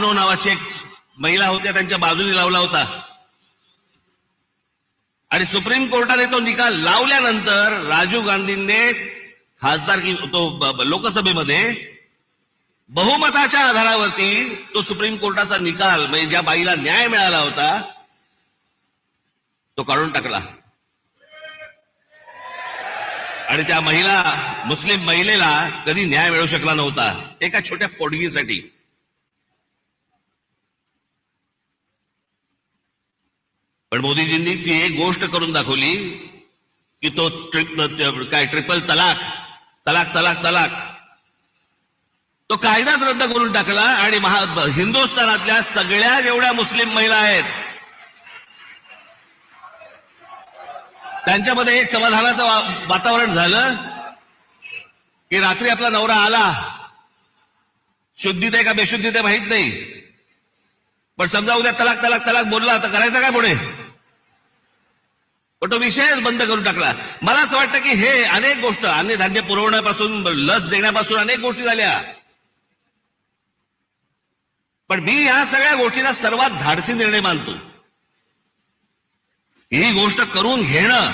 लखनौ नावाची एक महिला होत्या त्यांच्या बाजूने लावला होता आणि सुप्रीम कोर्टाने तो निकाल लावल्यानंतर राजीव गांधींनी खासदारकी तो लोकसभेमध्ये बहुमताच्या आधारावरती तो सुप्रीम कोर्टाचा निकाल म्हणजे ज्या बाईला न्याय मिळाला होता तो काढून टाकला आणि त्या मुस्लिम महिलेला कधी न्याय मिळू शकला नव्हता एका छोट्या पोटगीसाठी. पण मोदीजींनी ती एक गोष्ट करून दाखवली की तो ट्रिपल तलाक तलाक तलाक तलाक तो कायदाच रद्द करून टाकला आणि हिंदुस्थानातल्या सगळ्या जेवढ्या मुस्लिम महिला आहेत त्यांच्यामध्ये एक समाधानाचं वातावरण झालं की रात्री आपला नवरा आला, शुद्धीत आहे का बेशुद्धीत आहे माहित नाही, पण समजा उद्या तलाक तलाक तलाक बोलला तर करायचं काय पुढे, पण तो विषयच बंद करून टाकला. मला असं वाटतं की हे अनेक गोष्ट अन्नधान्य पुरवण्यापासून लस देण्यापासून अनेक गोष्टी झाल्या, पण मी या सगळ्या गोष्टींना सर्वात धाडसी निर्णय मानतो. ही गोष्ट करून घेणं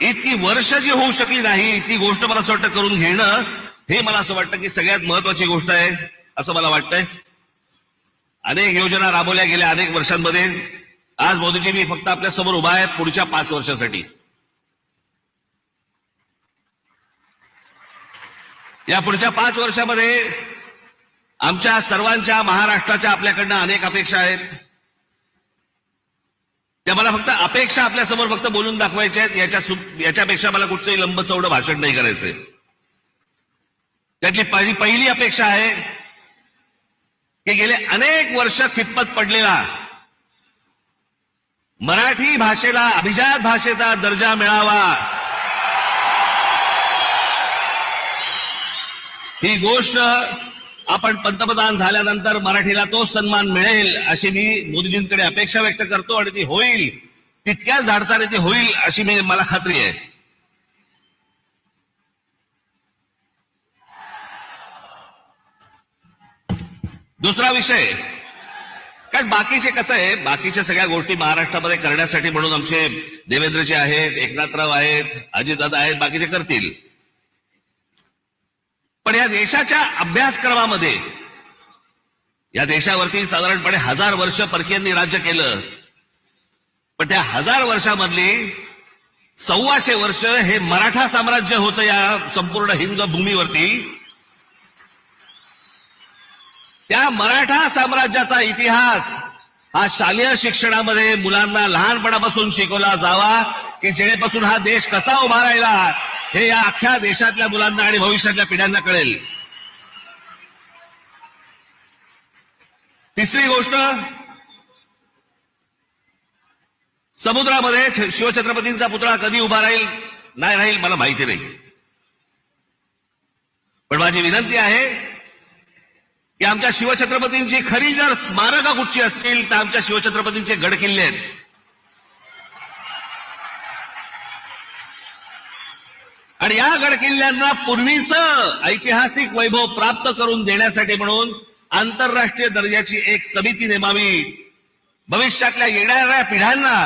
इतकी वर्ष जी होऊ शकली नाही ती गोष्ट मला असं वाटतं करून घेणं हे मला असं वाटतं की सगळ्यात महत्वाची गोष्ट आहे असं मला वाटतंय. अनेक योजना राबवल्या गेल्या अनेक वर्षांमध्ये. आज मोदीजी मी फक्त आपल्या समोर उभा आहे पुढच्या 5 वर्षासाठी. या पुढच्या 5 वर्षामध्ये आमच्या सर्वांच्या महाराष्ट्राच्या आपल्याकडनं अनेक अपेक्षा आहेत. त्या मला फक्त अपेक्षा आपल्या समोर फक्त बोलून दाखवायच्या आहेत. याच्यापेक्षा मला कुठचंही लंबचौडं भाषण नाही करायचंय. त्यातली पहिली अपेक्षा आहे की गेले अनेक वर्ष खितपत पडलेला मराठी भाषेला अभिजात भाषेचा दर्जा मिळावा. ही गोष्ट आपण पंतप्रधान झाल्यानंतर मराठीला तो सन्मान मिळेल अशी मी मोदीजींकडे अपेक्षा व्यक्त करतो आणि ती होईल, तितक्याच धाडसाने ती होईल अशी मला खात्री आहे. दुसरा विषय, कारण बाकीचे कसं आहे, बाकीच्या सगळ्या गोष्टी महाराष्ट्रामध्ये करण्यासाठी म्हणून आमचे देवेंद्रजी आहेत, एकनाथराव आहेत, अजितदादा आहेत, बाकीचे करतील. पण या देशाच्या अभ्यासक्रमामध्ये या देशावरती साधारणपणे 1000 वर्ष परकीयांनी राज्य केलं, पण त्या 1000 वर्षामधली 125 वर्ष हे मराठा साम्राज्य होतं या संपूर्ण हिंद भूमीवरती. त्या मराठा साम्राज्याचा इतिहास हा शालेय शिक्षणामध्ये मुलांना लहानपणापासून शिकवला जावा की जेणेपासून हा देश कसा उभा राहिला हे या अख्ख्या देशातल्या मुलांना आणि भविष्यातल्या पिढ्यांना कळेल. तिसरी गोष्ट, समुद्रामध्ये शिवछत्रपतींचा पुतळा कधी उभा राहील नाही राहील मला माहिती नाही, पण माझी विनंती आहे की आमच्या शिवछत्रपतींची खरी जर स्मारकं कुठची असतील तर आमच्या शिवछत्रपतींचे गड किल्ले आहेत. आणि या गड किल्ल्यांना पूर्वीचं ऐतिहासिक वैभव प्राप्त करून देण्यासाठी म्हणून आंतरराष्ट्रीय दर्जाची एक समिती नेमावी. भविष्यातल्या येणाऱ्या पिढ्यांना,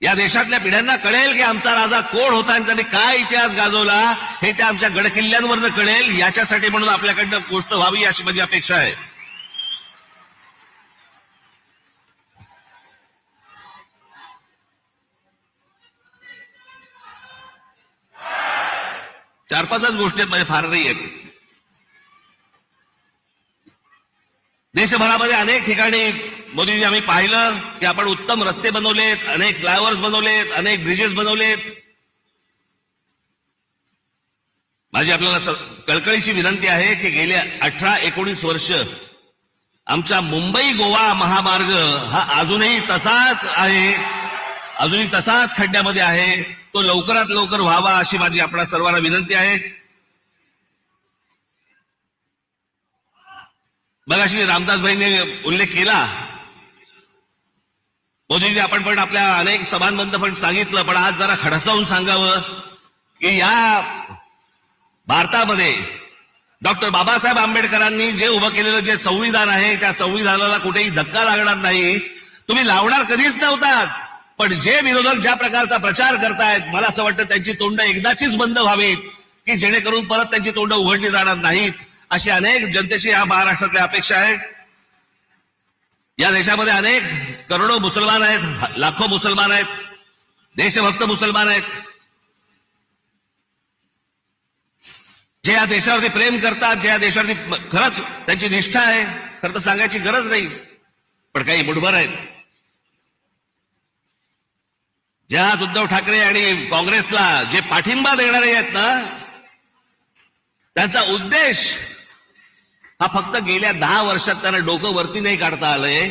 या देशातल्या पिढ्यांना कळेल की आमचा राजा कोण होता आणि त्यांनी काय इतिहास गाजवला हे त्या आमच्या गड किल्ल्यांवरनं कळेल. याच्यासाठी म्हणून आपल्याकडनं गोष्ट व्हावी अशी माझी अपेक्षा आहे. चार 5च गोष्टी म्हणजे फार नाही आहेत. देशभरामध्ये अनेक ठिकाणी मोदीजी आम्ही पाहिलं की आपण उत्तम रस्ते बनवलेत, अनेक फ्लायओव्हर्स बनवलेत, अनेक ब्रिजेस बनवलेत. माझी आपल्याला कळकळीची विनंती आहे की गेल्या 18-19 वर्ष आमचा मुंबई गोवा महामार्ग हा अजूनही तसाच आहे, अजूनही तसाच खड्ड्यामध्ये आहे. तो लवकरात लवकर व्हावा अशी माझी आपल्या सर्वांना विनंती आहे. मगाशी रामदासभाईंनी उल्लेख केला, मोदीजी आपण पण आपल्या अनेक सभांमध्ये पण सांगितलं, पण आज जरा खडसावून सांगावं की या भारतामध्ये डॉक्टर बाबासाहेब आंबेडकरांनी जे उभं केलेलं जे संविधान आहे त्या संविधानाला कुठेही धक्का लागणार नाही. तुम्ही लावणार कधीच नव्हतात, पण जे विरोधक ज्या प्रकारचा प्रचार करतायत मला असं वाटतं त्यांची तोंड एकदाचीच बंद व्हावीत की जेणेकरून परत त्यांची तोंड उघडली जाणार नाहीत. अशी अनेक जनतेची या महाराष्ट्रातल्या अपेक्षा आहे. या देशामध्ये अनेक करोडो मुसलमान आहेत, लाखो मुसलमान आहेत, देशभक्त मुसलमान आहेत, जे या देशावरती प्रेम करतात, जे या देशावरती खरंच त्यांची निष्ठा आहे. खरं तर सांगायची गरज नाही, पण काही मुठभर आहेत जे आज उद्धव ठाकरे आणि काँग्रेसला जे पाठिंबा देणारे आहेत ना, त्यांचा उद्देश हा फक्त गेल्या 10 वर्षात त्यांना डोकं वरती नाही काढता आलंय.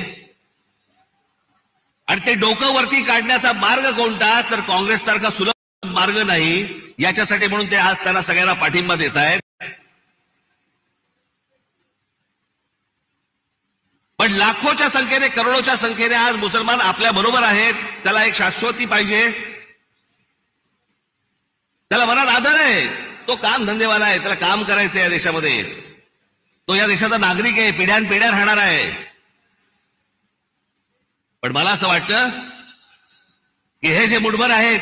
आणि ते डोकं वरती काढण्याचा मार्ग कोणता, तर काँग्रेस सारखा सुलभ मार्ग नाही. याच्यासाठी म्हणून ते आज त्यांना सगळ्यांना पाठिंबा देत आहेत. पण लाखोच्या संख्येने, करोडोच्या संख्येने आज मुसलमान आपल्या बरोबर आहेत. त्याला एक शाश्वती पाहिजे, त्याला मनात आदर आहे, तो काम धंदेवाला आहे, त्याला काम करायचं या देशामध्ये, तो या देशाचा नागरिक आहे, पिढ्यानपिढ्या राहणार आहे. पण मला असं वाटतं की हे जे मुठभर आहेत,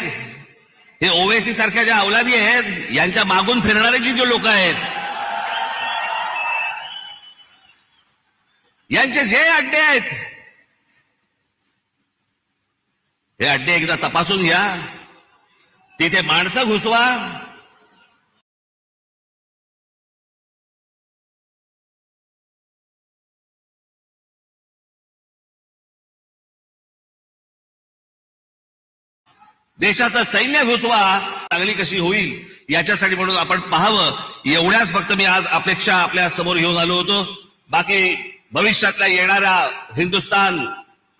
हे ओवेसी सारख्या ज्या अवलादी आहेत, यांच्या मागून फिरणारे जे लोक आहेत, यांचे जे अड्डे आहेत, हे अड्डे एकदा तपासून घ्या. तिथे माणसं घुसवा, देशाचं सैन्य घुसवा, चांगली कशी होईल याच्यासाठी म्हणून आपण पाहावं. एवढ्याच फक्त मी आज अपेक्षा आपल्या समोर घेऊन आलो होतो. बाकी भविष्यातला येणारा हिंदुस्थान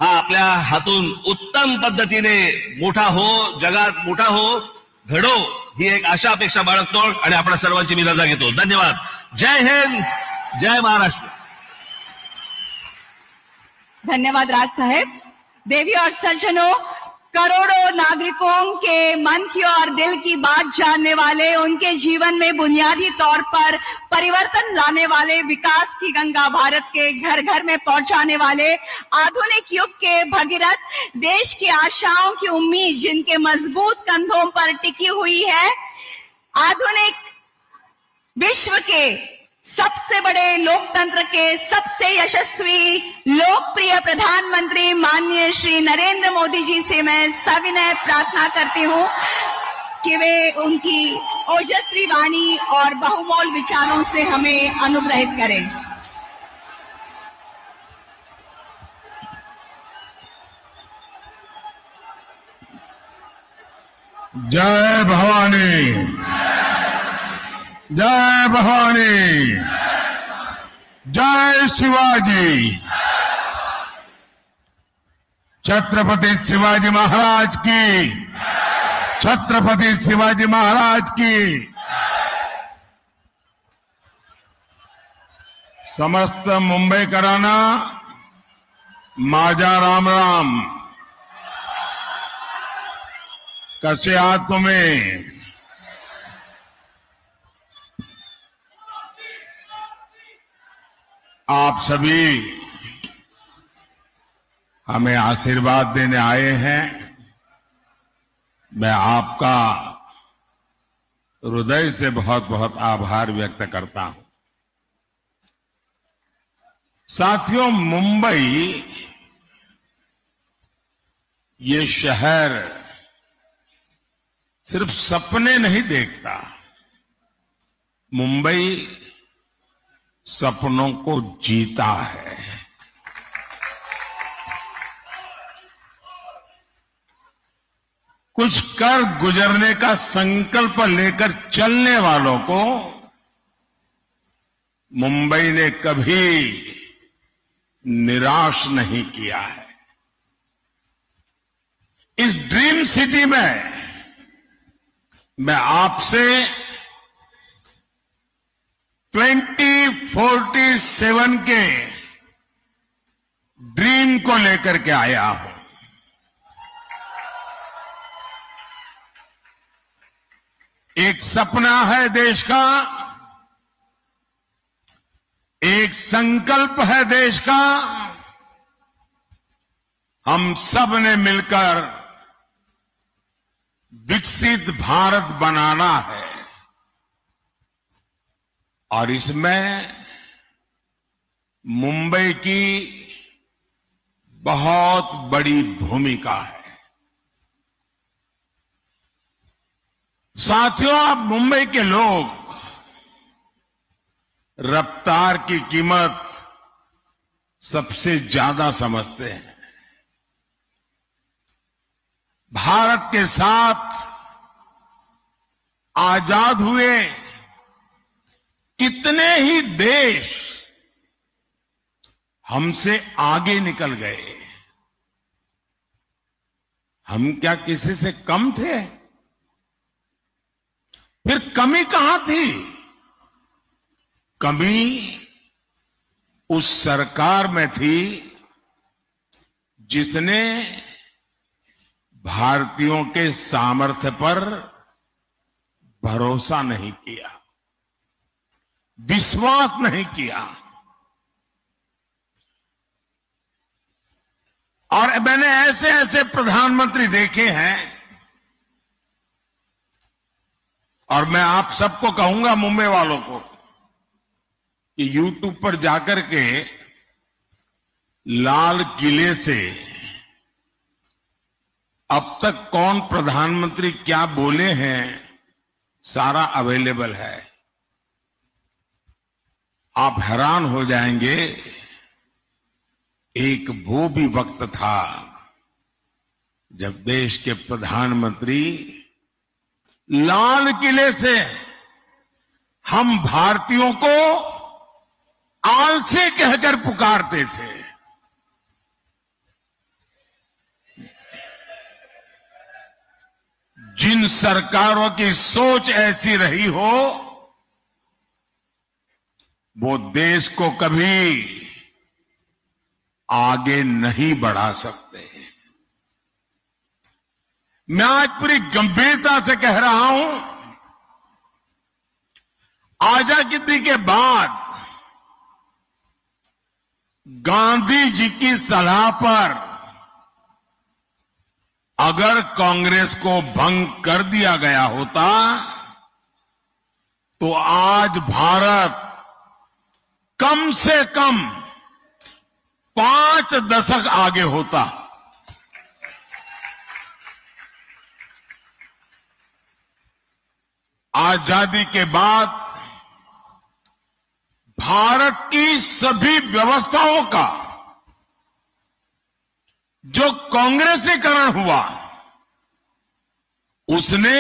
हा आपल्या हातून उत्तम पद्धतीने मोठा हो, जगात मोठा हो, घडो, ही एक आशा अपेक्षा बाळगतो आणि आपल्या सर्वांची मी रजा घेतो. धन्यवाद. जय हिंद, जय महाराष्ट्र. धन्यवाद राज साहेब. देवी और सज्जनों, करोड़ों नागरिकों के मन की और दिल की बात जानने वाले, उनके जीवन में बुनियादी तौर पर परिवर्तन लाने वाले, विकास की गंगा भारत के घर घर में पहुंचाने वाले, आधुनिक युग के भगीरथ, देश की आशाओं की उम्मीद जिनके मजबूत कंधों पर टिकी हुई है, आधुनिक विश्व के सबसे बड़े लोकतंत्र के सबसे यशस्वी लोकप्रिय प्रधानमंत्री माननीय श्री नरेंद्र मोदी जी से मैं सविनय प्रार्थना करती हूं कि वे उनकी ओजस्वी वाणी और बहुमोल विचारों से हमें अनुग्रहित करें. जय भवानी, जय भवानी, जय शिवाजी. छत्रपति शिवाजी महाराज की, छत्रपति शिवाजी महाराज की. समस्त मुंबईकरांना माझा राम राम. कसे आहात तुम्ही? आप सभी हमें आशीर्वाद देने आए हैं. मैं आपका हृदय से बहुत बहुत आभार व्यक्त करता हूं. साथियों, मुंबई ये शहर सिर्फ सपने नहीं देखता, मुंबई सपनों को जीता है. कुछ कर गुजरने का संकल्प लेकर चलने वालों को मुंबई ने कभी निराश नहीं किया है. इस ड्रीम सिटी में मैं आपसे 2047 के ड्रीम को लेकर के आया हूं. एक सपना है देश का एक संकल्प है देश का, हम सब ने मिलकर विकसित भारत बनाना है और इसमें मुंबई की बहुत बड़ी भूमिका है। साथियों, आप मुंबई के लोग रफ्तार की कीमत सबसे ज्यादा समझते हैं। भारत के साथ आजाद हुए कितने ही देश हमसे आगे निकल गए। हम क्या किसी से कम थे? फिर कमी कहां थी? कमी उस सरकार में थी जिसने भारतीयों के सामर्थ्य पर भरोसा नहीं किया, विश्वास नहीं किया। और मैंने ऐसे ऐसे प्रधानमंत्री देखे हैं और मैं आप सबको कहूंगा, मुंबई वालों को, कि यूट्यूब पर जाकर के लाल किले से अब तक कौन प्रधानमंत्री क्या बोले हैं सारा अवेलेबल है। आप हैरान हो जाएंगे। एक वो भी वक्त था जब देश के प्रधानमंत्री लाल किले से हम भारतीयों को आलसी कहकर पुकारते थे। जिन सरकारों की सोच ऐसी रही हो, वो देश को कभी आगे नहीं बढ़ा सकते। मैं आज पूरी गंभीरता से कह रहा हूं, आजादी के बाद गांधी जी की सलाह पर अगर कांग्रेस को भंग कर दिया गया होता तो आज भारत कम से कम 5 दशक आगे होता। आजादी के बाद भारत की सभी व्यवस्थाओं का जो कांग्रेसीकरण हुआ, उसने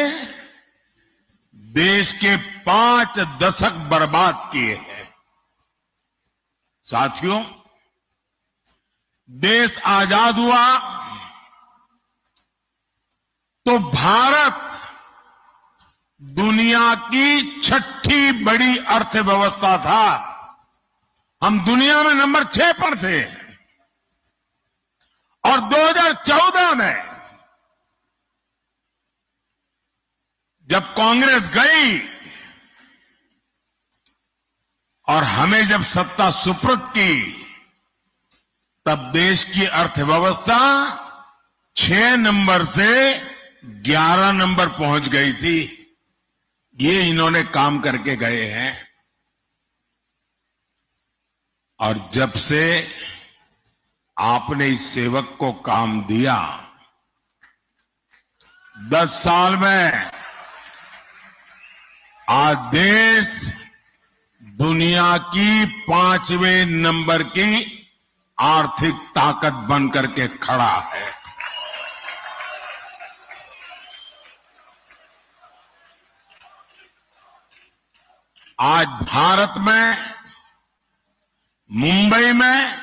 देश के 5 दशक बर्बाद किए हैं। साथियों, देश आजाद हुआ तो भारत दुनिया की 6ठी बड़ी अर्थव्यवस्था था। हम दुनिया में नंबर 6 पर थे और 2014 में जब कांग्रेस गई और हमें जब सत्ता सुपुर्द की, तब देश की अर्थव्यवस्था 6 नंबर से 11 नंबर पहुंच गई थी। ये इन्होंने काम करके गए हैं। और जब से आपने इस सेवक को काम दिया, 10 साल में आज देश दुनिया की 5वें नंबर की आर्थिक ताकत बनकर के खड़ा है। आज भारत में, मुंबई में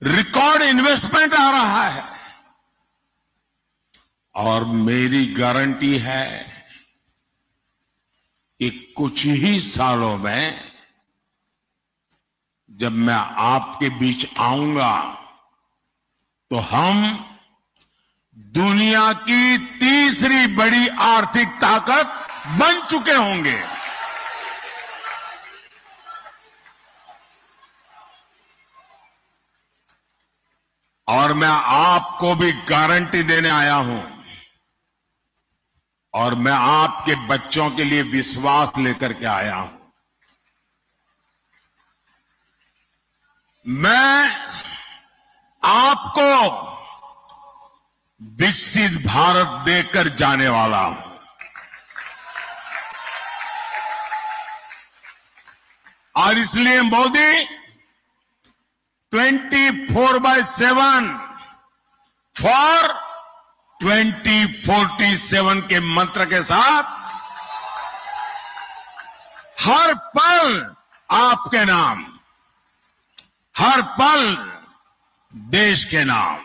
रिकॉर्ड इन्वेस्टमेंट आ रहा है और मेरी गारंटी है कि कुछ ही सालों में जब मैं आपके बीच आऊंगा तो हम दुनिया की तीसरी बड़ी आर्थिक ताकत बन चुके होंगे। और मैं आपको भी गारंटी देने आया हूं और मैं आपके बच्चों के लिए विश्वास लेकर के आया हूं। मैं आपको विकसित भारत देकर जाने वाला हूं। और इसलिए मोदी 24/7 फॉर 2047 के मंत्र के साथ हर पल आपके नाम, हर पल देश के नाम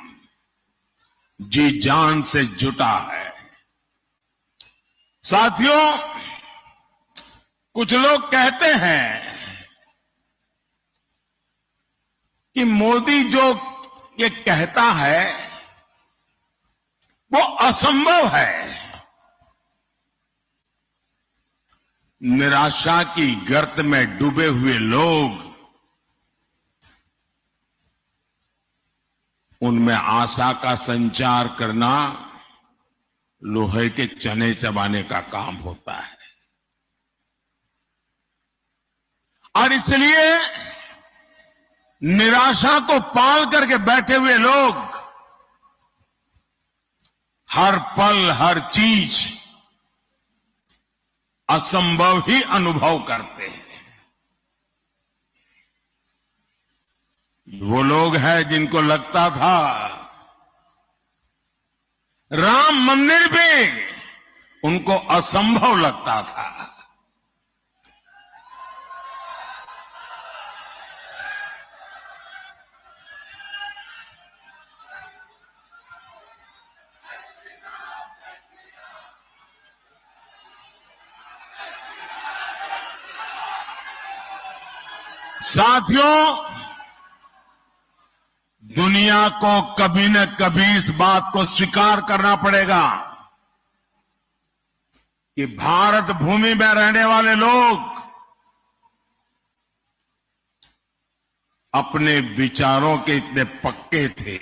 जी जान से जुटा है। साथियों, कुछ लोग कहते हैं कि मोदी जो ये कहता है वो असंभव है। निराशा की गर्त में डूबे हुए लोग उनमें आशा का संचार करना लोहे के चने चबाने का काम होता है। और इसलिए निराशा को पाल करके बैठे हुए लोग हर पल हर चीज असंभव ही अनुभव करते हैं। वो लोग हैं जिनको लगता था राम मंदिर भी उनको असंभव लगता था। साथियों, दुनिया को कभी न कभी इस बात को स्वीकार करना पड़ेगा कि भारत भूमि में रहने वाले लोग अपने विचारों के इतने पक्के थे,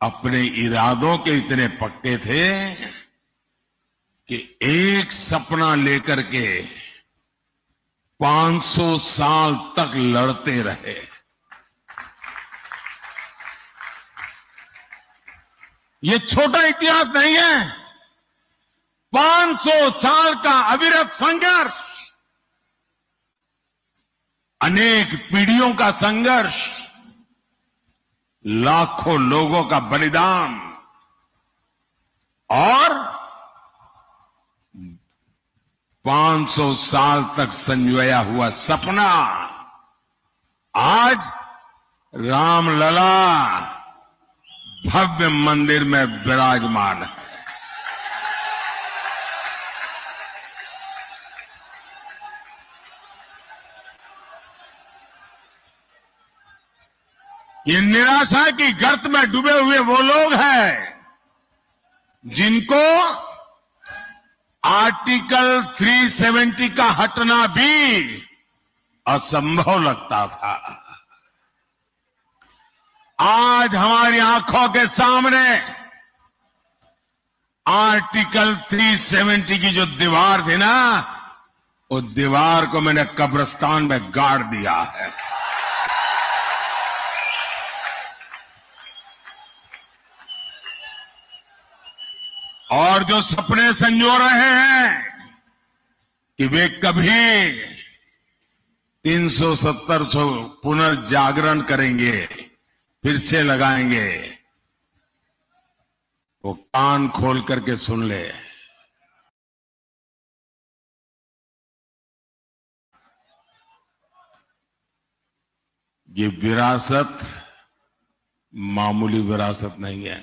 अपने इरादों के इतने पक्के थे कि एक सपना लेकर के 500 साल तक लड़ते रहे। ये छोटा इतिहास नहीं है। 500 साल का अविरत संघर्ष, अनेक पीढ़ियों का संघर्ष, लाखों लोगों का बलिदान और 500 साल तक संजोया हुआ सपना आज रामलला भव्य मंदिर में विराजमान है। ये निराशा की गर्त में डूबे हुए वो लोग हैं जिनको आर्टिकल 370 का हटना भी असंभव लगता था। आज हमारी आंखों के सामने आर्टिकल 370 की जो दीवार थी ना, उस दीवार को मैंने कब्रिस्तान में गाड़ दिया है। और जो सपने संजो रहे हैं कि वे कभी 370 पुनर्जागरण करेंगे, फिर से लगाएंगे, वो कान खोल करके सुन ले। ये विरासत मामूली विरासत नहीं है।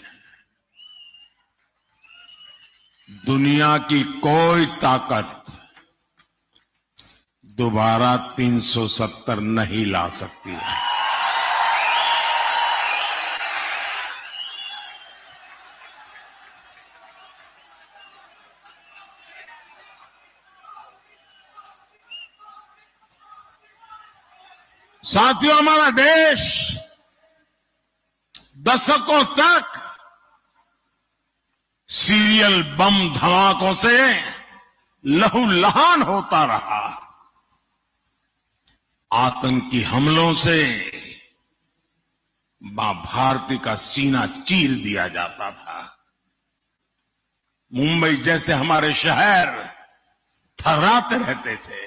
दुनिया की कोई ताकत दोबारा 370 नहीं ला सकती है। साथियों, हमारा देश दशकों तक सीरियल बम धमाकों से लहूलुहान होता रहा। आतंकी हमलों से मां भारती का सीना चीर दिया जाता था। मुंबई जैसे हमारे शहर थर्राते रहते थे।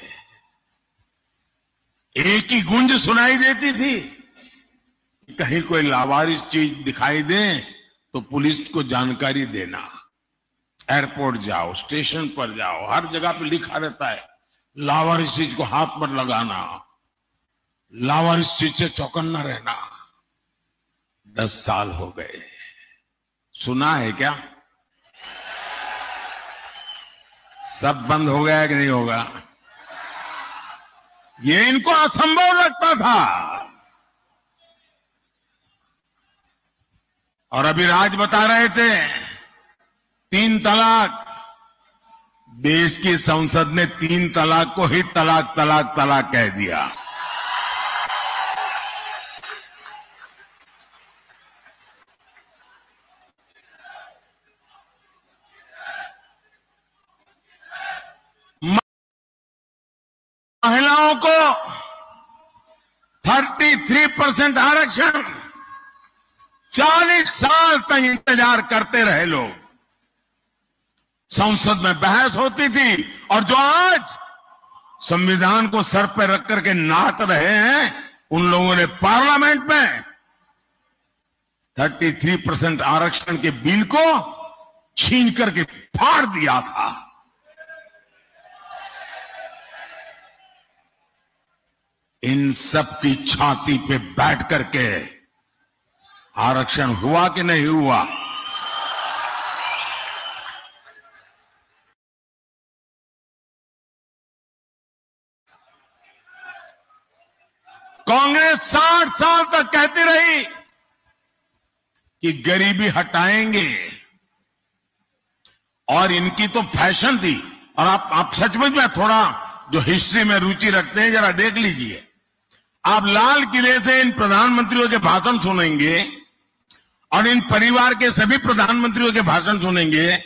एक ही गूंज सुनाई देती थी, कहीं कोई लावारिस चीज दिखाई दे तो पुलिस को जानकारी देना। एयरपोर्ट जाओ, स्टेशन पर जाओ, हर जगह पे लिखा रहता है लावारिस चीज को हाथ पर लगाना, लावारिस चीज से चौकन्ना रहना। 10 साल हो गए, सुना है क्या? सब बंद हो गया कि नहीं होगा? ये इनको असंभव लगता था। और अभी राज बता रहे थे 3 तलाक। देश की संसद ने 3 तलाक को ही तलाक तलाक तलाक कह दिया। महिलाओं को 33% आरक्षण, 40 साल तक इंतजार करते रहे लोग। संसद में बहस होती थी और जो आज संविधान को सर पर रख करके नाच रहे हैं, उन लोगों ने पार्लियामेंट में 33% आरक्षण के बिल को छीन करके फाड़ दिया था। इन सब की छाती पे बैठ करके आरक्षण हुआ कि नहीं हुआ? कांग्रेस 60 साल तक कहती रही कि गरीबी हटाएंगे, और इनकी तो फैशन थी। और आप सचमुच में थोड़ा जो हिस्ट्री में रुचि रखते हैं जरा देख लीजिए। आप लाल किले से इन प्रधानमंत्रियों के भाषण सुनेंगे और इन परिवार के सभी प्रधानमंत्रियों के भाषण सुनेंगे,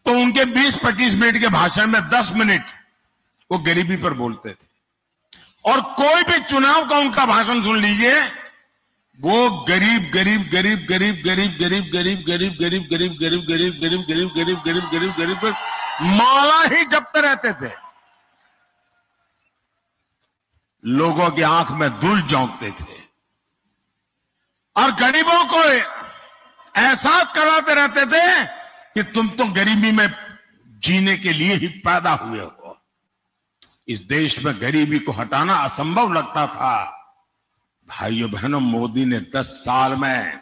तो उनके 20-25 मिनट के भाषण में 10 मिनट वो गरीबी पर बोलते थे। और कोई भी चुनाव का उनका भाषण सुन लीजिए, वो गरीब गरीब गरीब गरीब गरीब गरीब गरीब गरीब गरीब गरीब गरीब गरीब गरीब गरीब गरीब गरीब गरीब गरीब गरीब माला ही जपते रहते थे। लोगों की आंख में धूल झोंकते थे और गरीबों को एहसास कराते रहते थे कि तुम तो गरीबी में जीने के लिए ही पैदा हुए हो। इस देश में गरीबी को हटाना असंभव लगता था। भाइयों बहनों, मोदी ने 10 साल में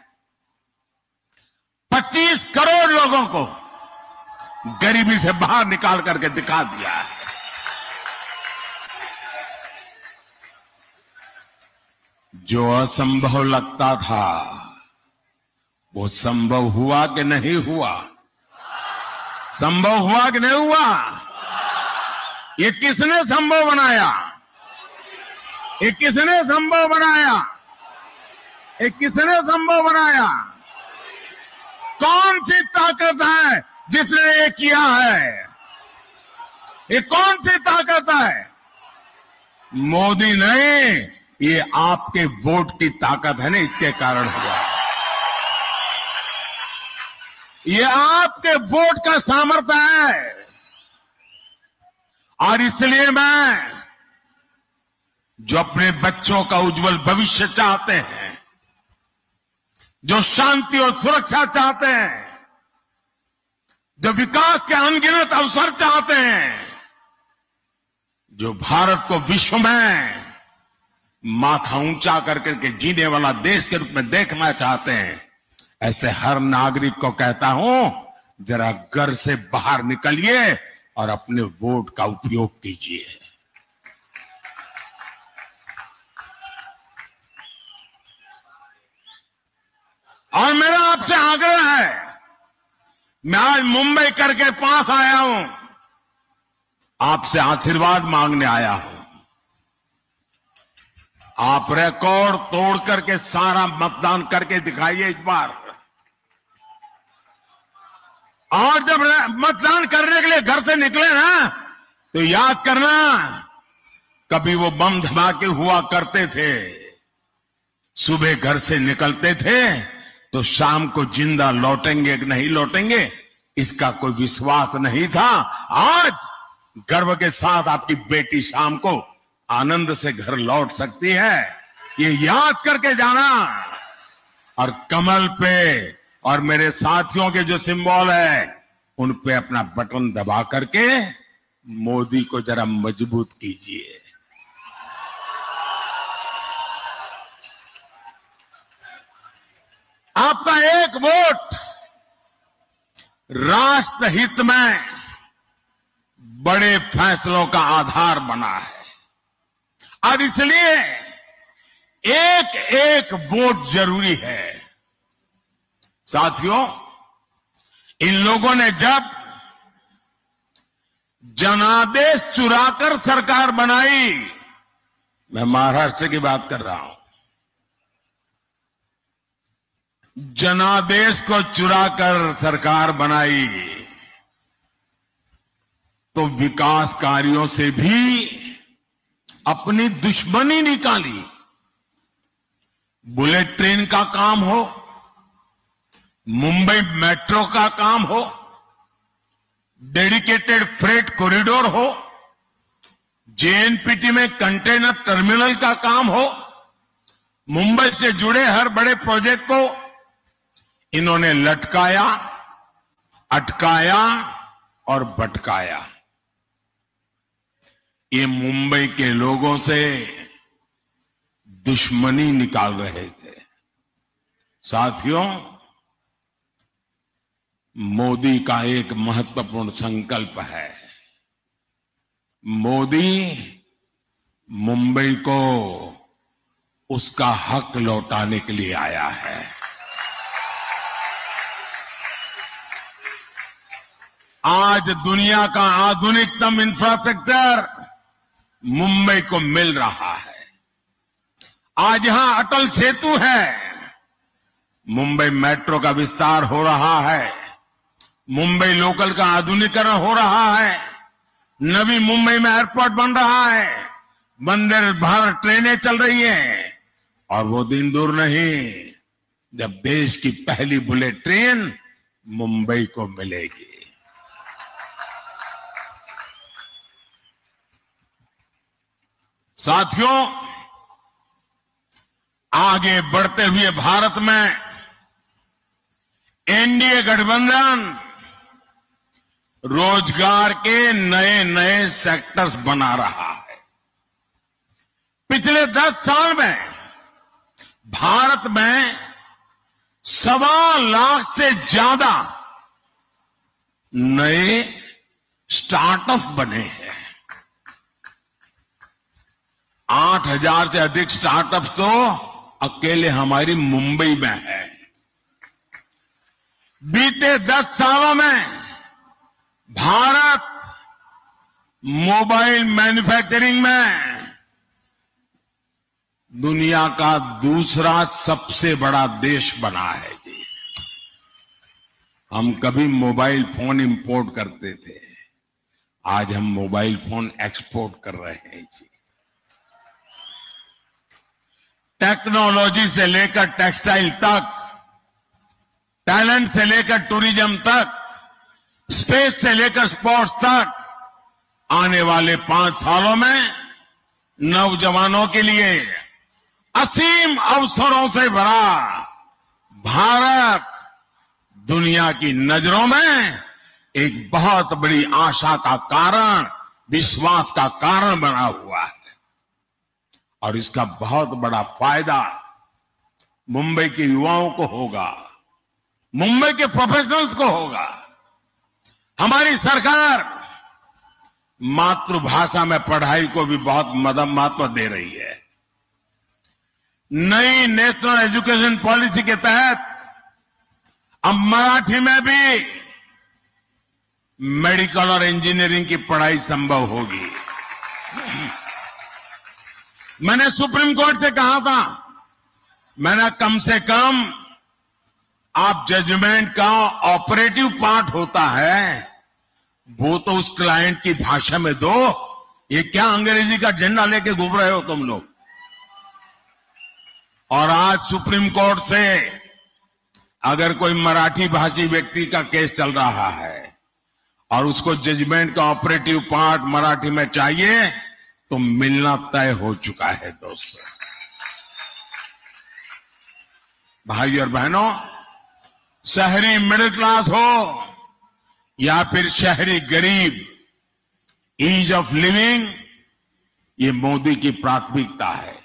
25 करोड़ लोगों को गरीबी से बाहर निकाल करके दिखा दिया है। जो असंभव लगता था वो संभव हुआ कि नहीं हुआ? संभव हुआ कि नहीं हुआ? ये किसने संभव बनाया? ये किसने संभव बनाया? ये किसने संभव बनाया? कौन सी ताकत है जिसने ये किया है? ये कौन सी ताकत है? मोदी नहीं, ये आपके वोट की ताकत है ना, इसके कारण हुआ। ये आपके वोट का सामर्थ्य है। और इसलिए मैं, जो अपने बच्चों का उज्जवल भविष्य चाहते हैं, जो शांति और सुरक्षा चाहते हैं, जो विकास के अनगिनत अवसर चाहते हैं, जो भारत को विश्व में माथा ऊंचा करके जीने वाला देश के रूप में देखना चाहते हैं, ऐसे हर नागरिक को कहता हूं, जरा घर से बाहर निकलिए और अपने वोट का उपयोग कीजिए। और मेरा आपसे आग्रह है, मैं आज मुंबई करके पास आया हूं, आपसे आशीर्वाद मांगने आया हूं। आप रिकॉर्ड तोड़ करके सारा मतदान करके दिखाइए इस बार। और जब मतदान करने के लिए घर से निकले ना, तो याद करना, कभी वो बम धमाके हुआ करते थे, सुबह घर से निकलते थे तो शाम को जिंदा लौटेंगे कि नहीं लौटेंगे इसका कोई विश्वास नहीं था। आज गर्व के साथ आपकी बेटी शाम को आनंद से घर लौट सकती है, ये याद करके जाना। और कमल पे और मेरे साथियों के जो सिंबल है उन पे अपना बटन दबा करके मोदी को जरा मजबूत कीजिए। आपका एक वोट राष्ट्र हित में बड़े फैसलों का आधार बना है, और इसलिए एक एक वोट जरूरी है। साथियों, इन लोगों ने जब जनादेश चुराकर सरकार बनाई, मैं महाराष्ट्र की बात कर रहा हूं, जनादेश को चुराकर सरकार बनाई तो विकास कार्यों से भी अपनी दुश्मनी निकाली। बुलेट ट्रेन का काम हो, मुंबई मेट्रो का काम हो, डेडिकेटेड फ्रेट कॉरिडोर हो, जेएनपीटी में कंटेनर टर्मिनल का काम हो, मुंबई से जुड़े हर बड़े प्रोजेक्ट को इन्होंने लटकाया, अटकाया और भटकाया। ये मुंबई के लोगों से दुश्मनी निकाल रहे थे। साथियों, मोदी का एक महत्वपूर्ण संकल्प है। मोदी मुंबई को उसका हक लौटाने के लिए आया है। आज दुनिया का आधुनिकतम इंफ्रास्ट्रक्चर मुंबई को मिल रहा है। आज यहां अटल सेतु है, मुंबई मेट्रो का विस्तार हो रहा है, मुंबई लोकल का आधुनिकीकरण हो रहा है, नवी मुंबई में एयरपोर्ट बन रहा है, वंदे भारत ट्रेनें चल रही हैं, और वो दिन दूर नहीं जब देश की पहली बुलेट ट्रेन मुंबई को मिलेगी। साथियों, आगे बढ़ते हुए भारत में एनडीए गठबंधन रोजगार के नए नए सेक्टर्स बना रहा है। पिछले 10 साल में भारत में 1.25 लाख से ज्यादा नए स्टार्टअप बने हैं। 8,000 से अधिक स्टार्टअप तो अकेले हमारी मुंबई में है। बीते 10 सालों में भारत मोबाइल मैन्युफैक्चरिंग में दुनिया का दूसरा सबसे बड़ा देश बना है जी। हम कभी मोबाइल फोन इंपोर्ट करते थे, आज हम मोबाइल फोन एक्सपोर्ट कर रहे हैं जी। टेक्नोलॉजी से लेकर टेक्सटाइल तक, टैलेंट से लेकर टूरिज्म तक, स्पेस से लेकर स्पोर्ट्स तक, आने वाले 5 सालों में नौजवानों के लिए असीम अवसरों से भरा भारत दुनिया की नजरों में एक बहुत बड़ी आशा का कारण, विश्वास का कारण बना हुआ है। और इसका बहुत बड़ा फायदा मुंबई के युवाओं को होगा, मुंबई के प्रोफेशनल्स को होगा। हमारी सरकार मातृभाषा में पढ़ाई को भी बहुत महत्व दे रही है। नई नेशनल एजुकेशन पॉलिसी के तहत अब मराठी में भी मेडिकल और इंजीनियरिंग की पढ़ाई संभव होगी। मैंने सुप्रीम कोर्ट से कहा था, मैंने कम से कम आप जजमेंट का ऑपरेटिव पार्ट होता है वो तो उस क्लाइंट की भाषा में दो। ये क्या अंग्रेजी का झंडा लेके घूम रहे हो तुम लोग? और आज सुप्रीम कोर्ट से अगर कोई मराठी भाषी व्यक्ति का केस चल रहा है और उसको जजमेंट का ऑपरेटिव पार्ट मराठी में चाहिए तो मिलना तय हो चुका है दोस्तों। भाई और बहनों, शहरी मिडिल क्लास हो या फिर शहरी गरीब, ईज ऑफ लिविंग ये मोदी की प्राथमिकता है।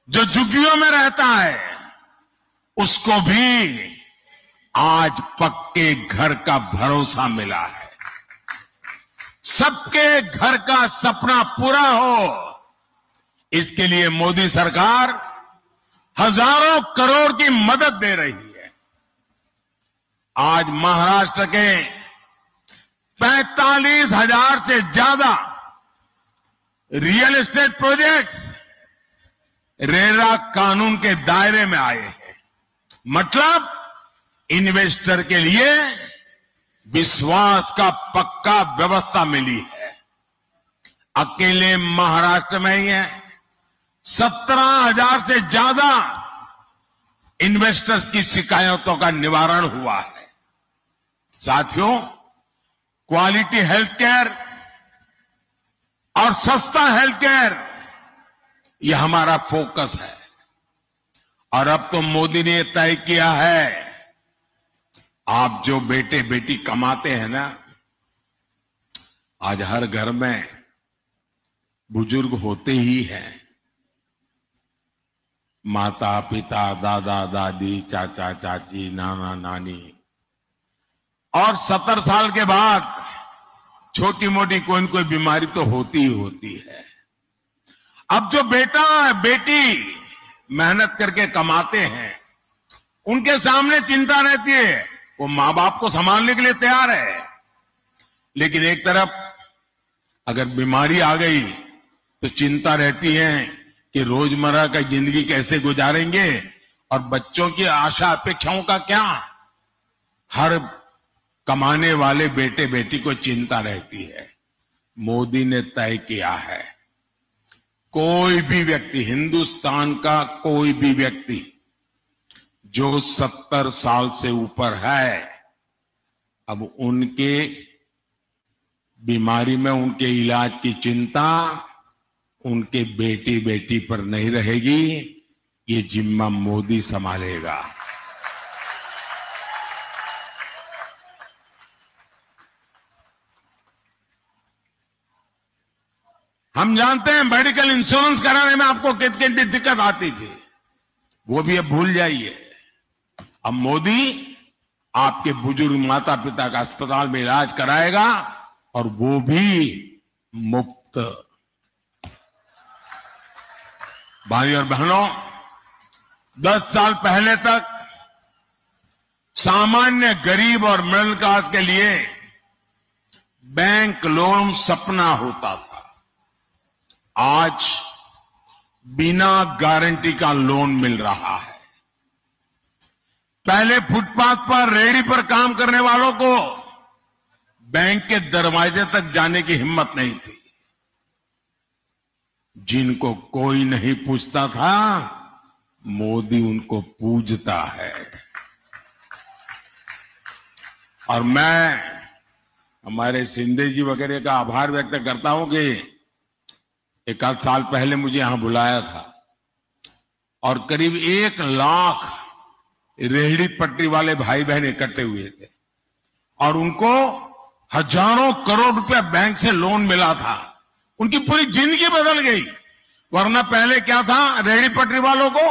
जो झुग्गियों में रहता है उसको भी आज पक्के घर का भरोसा मिला है। सबके घर का सपना पूरा हो, इसके लिए मोदी सरकार हजारों करोड़ की मदद दे रही है। आज महाराष्ट्र के 45,000 से ज्यादा रियल एस्टेट प्रोजेक्ट्स रेरा कानून के दायरे में आए हैं। मतलब इन्वेस्टर के लिए विश्वास का पक्का व्यवस्था मिली है। अकेले महाराष्ट्र में ही है 17,000 से ज्यादा इन्वेस्टर्स की शिकायतों का निवारण हुआ है। साथियों, क्वालिटी हेल्थ केयर और सस्ता हेल्थ केयर ये हमारा फोकस है। और अब तो मोदी ने तय किया है, आप जो बेटे बेटी कमाते हैं ना, आज हर घर में बुजुर्ग होते ही हैं। माता पिता, दादा दादी, चाचा चाची, नाना नानी, और 70 साल के बाद छोटी मोटी कोई न कोई बीमारी तो होती ही होती है। अब जो बेटा बेटी मेहनत करके कमाते हैं उनके सामने चिंता रहती है, वो मां बाप को संभालने के लिए तैयार है, लेकिन एक तरफ अगर बीमारी आ गई तो चिंता रहती है कि रोजमर्रा का जिंदगी कैसे गुजारेंगे और बच्चों की आशा अपेक्षाओं का क्या। हर कमाने वाले बेटे बेटी को चिंता रहती है। मोदी ने तय किया है, कोई भी व्यक्ति, हिंदुस्तान का कोई भी व्यक्ति जो 70 साल से ऊपर है, अब उनके बीमारी में उनके इलाज की चिंता उनके बेटी बेटी पर नहीं रहेगी। ये जिम्मा मोदी संभालेगा। हम जानते हैं मेडिकल इंश्योरेंस कराने में आपको कितनी दिक्कत आती थी, वो भी अब भूल जाइए। अब मोदी आपके बुजुर्ग माता पिता का अस्पताल में इलाज कराएगा और वो भी मुफ्त। भाई और बहनों, 10 साल पहले तक सामान्य गरीब और मिडिल क्लास के लिए बैंक लोन सपना होता था। आज बिना गारंटी का लोन मिल रहा है। पहले फुटपाथ पर रेहड़ी पर काम करने वालों को बैंक के दरवाजे तक जाने की हिम्मत नहीं थी। जिनको कोई नहीं पूछता था, मोदी उनको पूजता है। और मैं हमारे शिंदे जी वगैरह का आभार व्यक्त करता हूं कि एक आध साल पहले मुझे यहां बुलाया था और करीब 1 लाख रेहड़ी पटरी वाले भाई बहन इकट्ठे हुए थे और उनको हजारों करोड़ रुपया बैंक से लोन मिला था। उनकी पूरी जिंदगी बदल गई। वरना पहले क्या था, रेहड़ी पटरी वालों को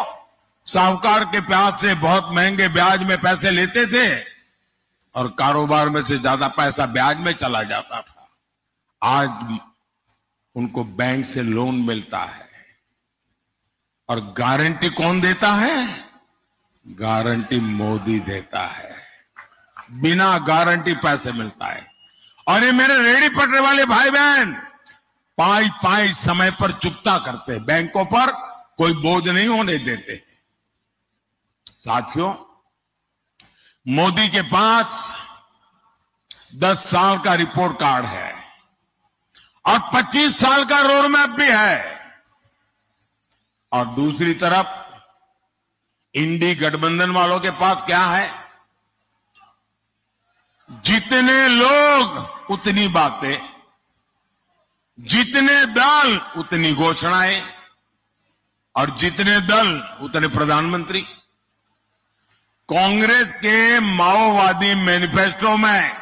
साहूकार के प्याज से बहुत महंगे ब्याज में पैसे लेते थे और कारोबार में से ज्यादा पैसा ब्याज में चला जाता था। आज उनको बैंक से लोन मिलता है। और गारंटी कौन देता है? गारंटी मोदी देता है। बिना गारंटी पैसे मिलता है। और ये मेरे रेहड़ी पटरी वाले भाई बहन पाई पाई समय पर चुकता करते, बैंकों पर कोई बोझ नहीं होने देते। साथियों, मोदी के पास 10 साल का रिपोर्ट कार्ड है और 25 साल का रोड मैप भी है। और दूसरी तरफ इंडी गठबंधन वालों के पास क्या है? जितने लोग उतनी बातें, जितने दल उतनी घोषणाएं, और जितने दल उतने प्रधानमंत्री। कांग्रेस के माओवादी मैनिफेस्टो में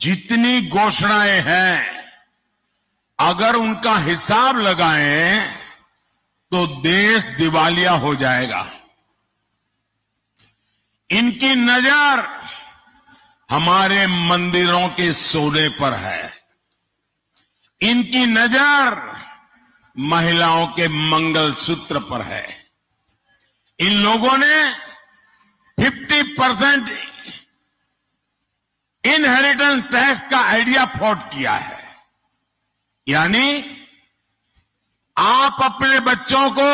जितनी घोषणाएं हैं, अगर उनका हिसाब लगाएं तो देश दिवालिया हो जाएगा। इनकी नजर हमारे मंदिरों के सोने पर है, इनकी नजर महिलाओं के मंगलसूत्र पर है। इन लोगों ने 50% इनहेरिटेंस टैक्स का आइडिया फ्लॉट किया है, यानी आप अपने बच्चों को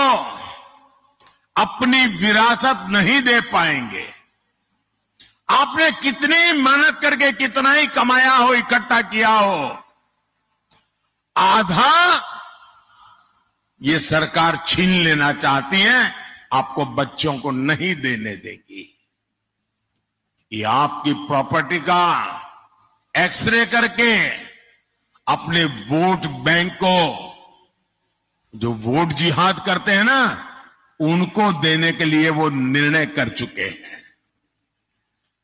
अपनी विरासत नहीं दे पाएंगे। आपने कितनी मेहनत करके कितना ही कमाया हो, इकट्ठा किया हो, आधा ये सरकार छीन लेना चाहती है, आपको बच्चों को नहीं देने देगी। ये आपकी प्रॉपर्टी का एक्सरे करके अपने वोट बैंक को, जो वोट जिहाद करते हैं ना, उनको देने के लिए वो निर्णय कर चुके हैं।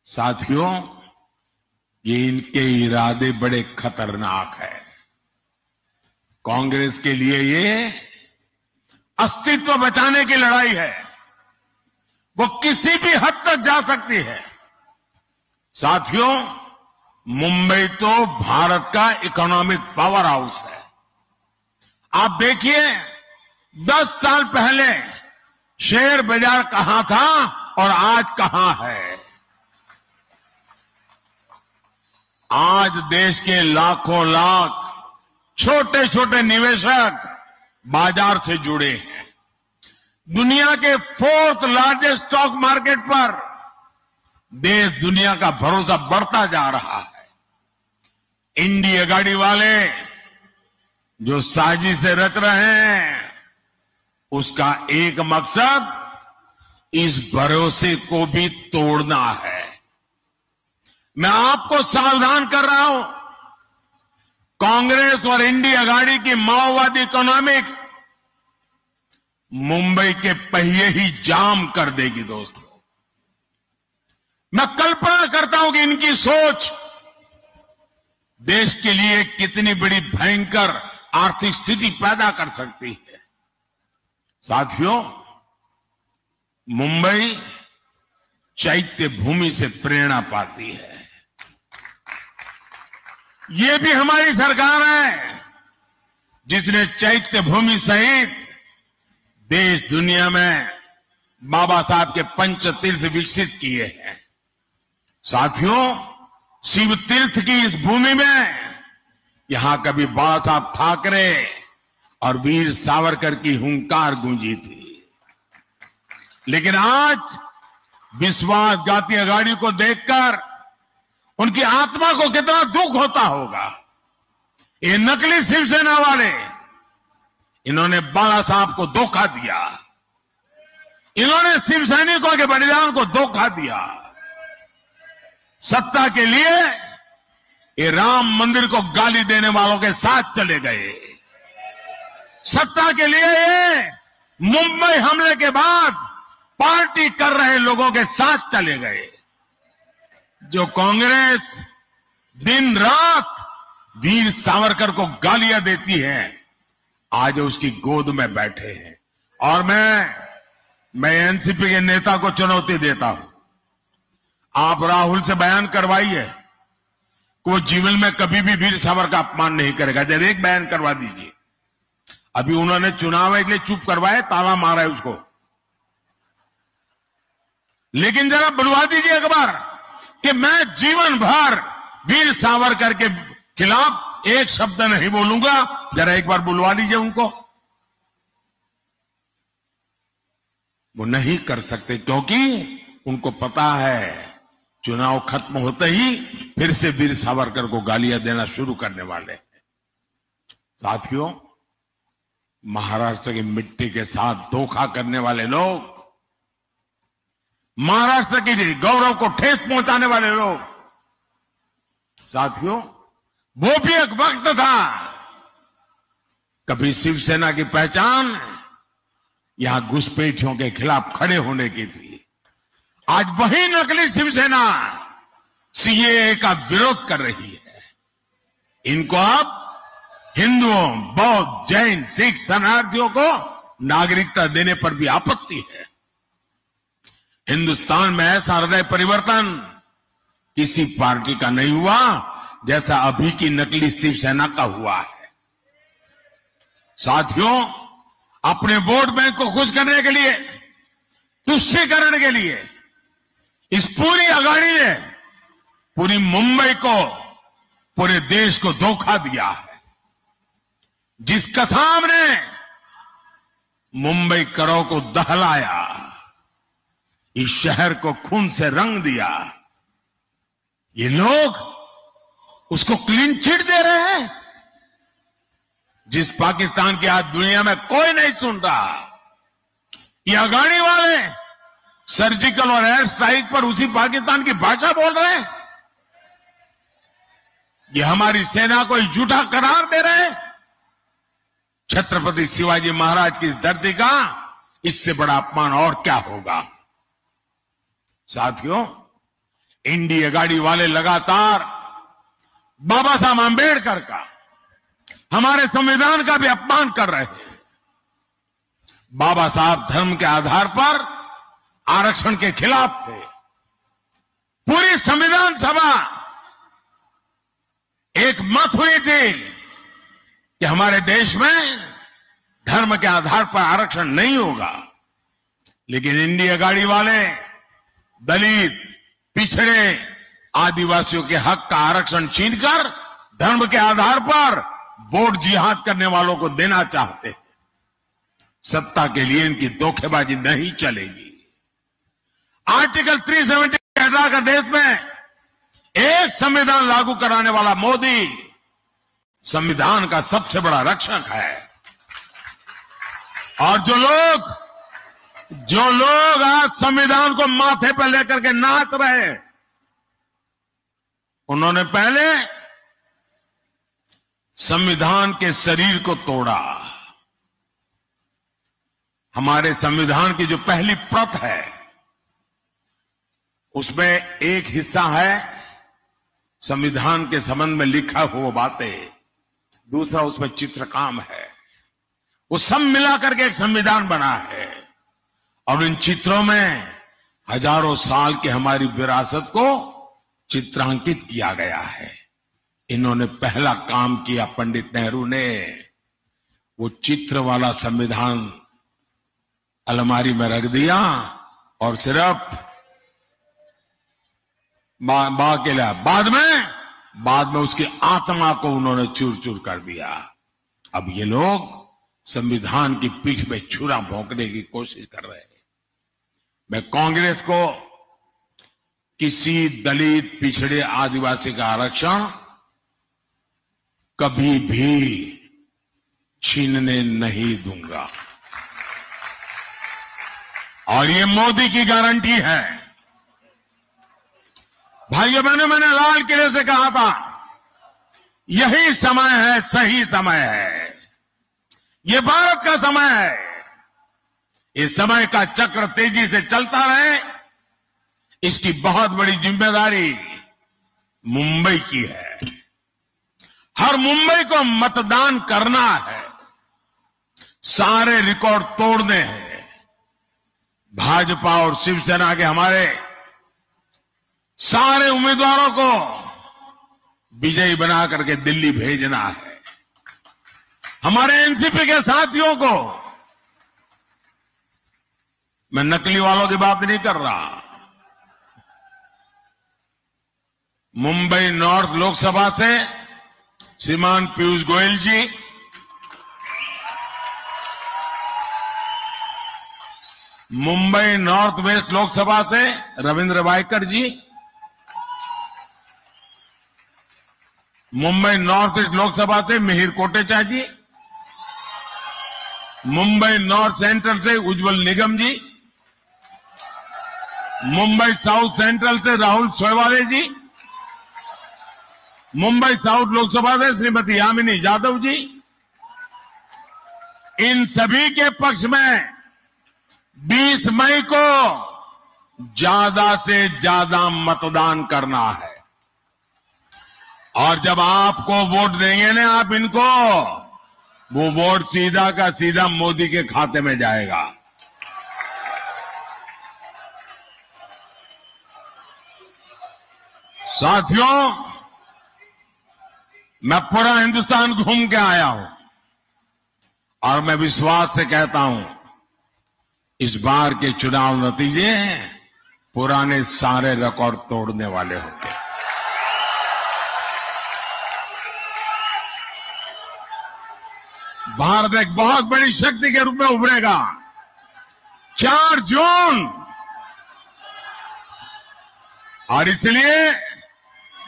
साथियों, ये इनके इरादे बड़े खतरनाक है। कांग्रेस के लिए ये अस्तित्व बचाने की लड़ाई है, वो किसी भी हद तक जा सकती है। साथियों, मुंबई तो भारत का इकोनॉमिक पावर हाउस है। आप देखिए, 10 साल पहले शेयर बाजार कहां था और आज कहां है। आज देश के लाखों लाख छोटे छोटे निवेशक बाजार से जुड़े हैं। दुनिया के 4th लार्जेस्ट स्टॉक मार्केट पर देश दुनिया का भरोसा बढ़ता जा रहा है। इंडी अगाड़ी वाले जो साजिश से रच रहे हैं, उसका एक मकसद इस भरोसे को भी तोड़ना है। मैं आपको सावधान कर रहा हूं, कांग्रेस और इंडी अगाड़ी की माओवादी इकोनॉमिक्स मुंबई के पहिए ही जाम कर देगी। दोस्तों, मैं कल्पना करता हूं कि इनकी सोच देश के लिए कितनी बड़ी भयंकर आर्थिक स्थिति पैदा कर सकती है। साथियों, मुंबई चैत्य भूमि से प्रेरणा पाती है। ये भी हमारी सरकार है जिसने चैत्य भूमि सहित देश दुनिया में बाबा साहब के पंच तीर्थ विकसित किए हैं। साथियों, शिव तीर्थ की इस भूमि में यहां कभी बाबा साहब ठाकरे और वीर सावरकर की हुंकार गूंजी थी, लेकिन आज विश्वासघाती अगाड़ी को देखकर उनकी आत्मा को कितना दुख होता होगा। ये नकली शिवसेना वाले, इन्होंने बाला साहब को धोखा दिया, इन्होंने शिव सैनिकों के बलिदान को धोखा दिया। सत्ता के लिए ये राम मंदिर को गाली देने वालों के साथ चले गए। सत्ता के लिए ये मुंबई हमले के बाद पार्टी कर रहे लोगों के साथ चले गए। जो कांग्रेस दिन रात वीर सावरकर को गालियां देती है, आज उसकी गोद में बैठे हैं। और मैं एनसीपी के नेता को चुनौती देता हूं, आप राहुल से बयान करवाइए कि वो जीवन में कभी भी वीर सावरकर का अपमान नहीं करेगा। जब एक बयान करवा दीजिए। अभी उन्होंने चुनाव के लिए चुप करवाए, ताला मारा है उसको, लेकिन जरा बुलवा दीजिए एक बार कि मैं जीवन भर वीर सावरकर के खिलाफ एक शब्द नहीं बोलूंगा, जरा एक बार बुलवा लीजिए उनको। वो नहीं कर सकते क्योंकि उनको पता है चुनाव खत्म होते ही फिर से वीर सावरकर को गालियां देना शुरू करने वाले हैं। साथियों, महाराष्ट्र की मिट्टी के साथ धोखा करने वाले लोग, महाराष्ट्र के गौरव को ठेस पहुंचाने वाले लोग, साथियों, वो भी एक वक्त था कभी शिवसेना की पहचान यहां घुसपैठियों के खिलाफ खड़े होने की थी। आज वही नकली शिवसेना सीएए का विरोध कर रही है। इनको अब हिंदुओं, बौद्ध, जैन, सिख शरणार्थियों को नागरिकता देने पर भी आपत्ति है। हिंदुस्तान में ऐसा हृदय परिवर्तन किसी पार्टी का नहीं हुआ जैसा अभी की नकली शिवसेना का हुआ है। साथियों, अपने वोट बैंक को खुश करने के लिए, तुष्टीकरण के लिए इस पूरी अघाड़ी ने पूरी मुंबई को, पूरे देश को धोखा दिया है। जिस कसाब ने मुंबई करों को दहलाया, इस शहर को खून से रंग दिया, ये लोग उसको क्लीन चिट दे रहे हैं। जिस पाकिस्तान की आज दुनिया में कोई नहीं सुन रहा, ये अघाड़ी वाले सर्जिकल और एयर स्ट्राइक पर उसी पाकिस्तान की भाषा बोल रहे हैं। ये हमारी सेना को झूठा करार दे रहे हैं। छत्रपति शिवाजी महाराज की इस धरती का इससे बड़ा अपमान और क्या होगा। साथियों, इंडिया गाड़ी वाले लगातार बाबा साहब आंबेडकर का, हमारे संविधान का भी अपमान कर रहे हैं। बाबा साहब धर्म के आधार पर आरक्षण के खिलाफ थे। पूरी संविधान सभा एक मत हुई थी कि हमारे देश में धर्म के आधार पर आरक्षण नहीं होगा, लेकिन इंडिया गाड़ी वाले दलित, पिछड़े, आदिवासियों के हक का आरक्षण छीनकर धर्म के आधार पर वोट जिहाद करने वालों को देना चाहते हैं। सत्ता के लिए इनकी धोखेबाजी नहीं चलेगी। आर्टिकल 370 हटाकर देश में एक संविधान लागू कराने वाला मोदी संविधान का सबसे बड़ा रक्षक है। और जो लोग आज संविधान को माथे पर लेकर के नाच रहे, उन्होंने पहले संविधान के शरीर को तोड़ा। हमारे संविधान की जो पहली प्रत है, उसमें एक हिस्सा है संविधान के संबंध में लिखा हुआ बातें, दूसरा उसमें चित्रकाम है। वो सब मिलाकर के एक संविधान बना है। और इन चित्रों में हजारों साल की हमारी विरासत को चित्रांकित किया गया है। इन्होंने पहला काम किया, पंडित नेहरू ने वो चित्र वाला संविधान अलमारी में रख दिया और सिर्फ बाद में उसकी आत्मा को उन्होंने चूर चूर कर दिया। अब ये लोग संविधान की पीठ पे छुरा भोंकने की कोशिश कर रहे हैं। मैं कांग्रेस को किसी दलित, पिछड़े, आदिवासी का आरक्षण कभी भी छीनने नहीं दूंगा। और ये मोदी की गारंटी है। भाइयों बहनों, मैंने लाल किले से कहा था, यही समय है, सही समय है, ये भारत का समय है। इस समय का चक्र तेजी से चलता रहे, इसकी बहुत बड़ी जिम्मेदारी मुंबई की है। हर मुंबई को मतदान करना है, सारे रिकॉर्ड तोड़ने हैं। भाजपा और शिवसेना के हमारे सारे उम्मीदवारों को विजयी बना करके दिल्ली भेजना है। हमारे एनसीपी के साथियों को, मैं नकली वालों की बात नहीं कर रहा, मुंबई नॉर्थ लोकसभा से श्रीमान पीयूष गोयल जी, मुंबई नॉर्थ वेस्ट लोकसभा से रविंद्र वायकर जी, मुंबई नॉर्थ ईस्ट लोकसभा से मिहिर कोटेचा जी, मुंबई नॉर्थ सेंट्रल से उज्जवल निगम जी, मुंबई साउथ सेंट्रल से राहुल सोयवाले जी, मुंबई साउथ लोकसभा से श्रीमती यामिनी यादव जी, इन सभी के पक्ष में 20 मई को ज्यादा से ज्यादा मतदान करना है। और जब आपको वोट देंगे ना आप इनको, वो वोट सीधा का सीधा मोदी के खाते में जाएगा। साथियों, मैं पूरा हिंदुस्तान घूम के आया हूं और मैं विश्वास से कहता हूं, इस बार के चुनाव नतीजे पुराने सारे रिकॉर्ड तोड़ने वाले होंगे। भारत एक बहुत बड़ी शक्ति के रूप में उभरेगा। 4 जून, और इसलिए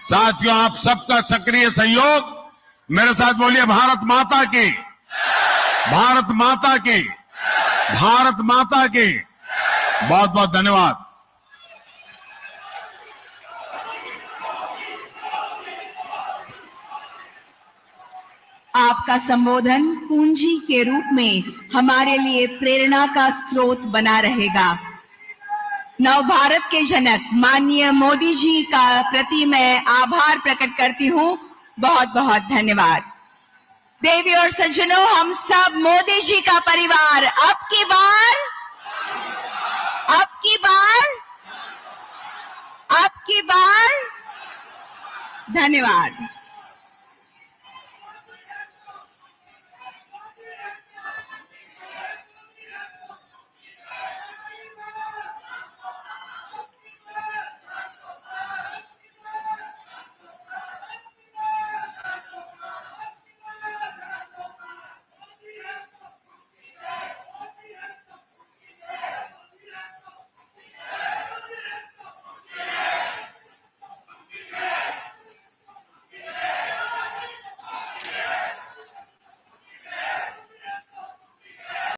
साथियों आप सबका सक्रिय सहयोग, मेरे साथ बोलिए भारत माता की, भारत माता की, भारत माता की। बहुत बहुत धन्यवाद। आपका संबोधन पूंजी के रूप में हमारे लिए प्रेरणा का स्रोत बना रहेगा। नव भारत के जनक माननीय मोदी जी का प्रति मैं आभार प्रकट करती हूं। बहुत बहुत धन्यवाद। देवी और सज्जनों, हम सब मोदी जी का परिवार अब की बार धन्यवाद।